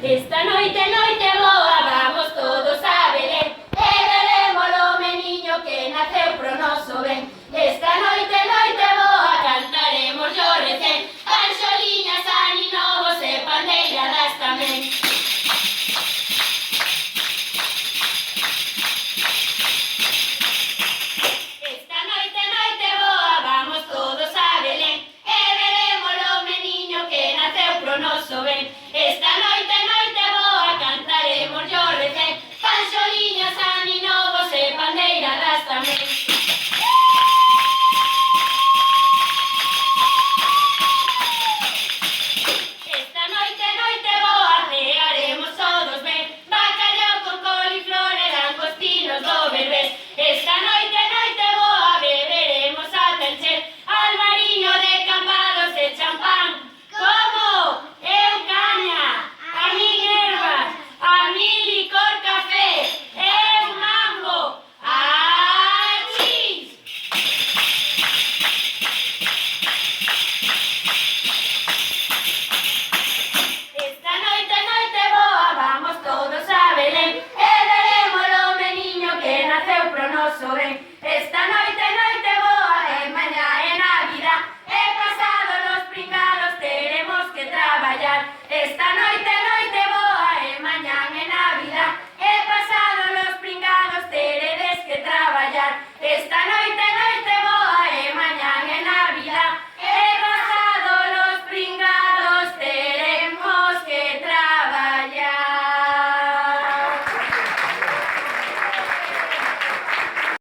Esta noite, noite boa, vamos todos a Belén e veremos o meniño que naceu pro noso ben. Esta noite, noite boa, cantaremos yo recén, panxoliñas, aninovos e pandeiradas tamén. Esta noite, noite boa, vamos todos a Belén e veremos o meniño que naceu pro noso ben. Esta noite, noite boa, cantaremos yo recén, panxoliñas, aninovos e pandeiradas tamén. Esta noite, noite boa, cearemos todos ben, bacallau con coliflor e langostinos do Berbés. Esta noite, noite boa, beberemos ata encher, albariño de campados e champán. Como? Eu caña, a min ervas, a min licor café, eu mambo, achis! Esta noite, noite boa, vamos todos a Belén e veremos o meniño que naceu pro noso ben. Esta noite, noite boa, e mañá é Navidad e pasado los pringados teremos que traballar. Esta noite, noite boa, e mañá é Navidad e pasado los pringados teredes que traballar. Esta noite, noite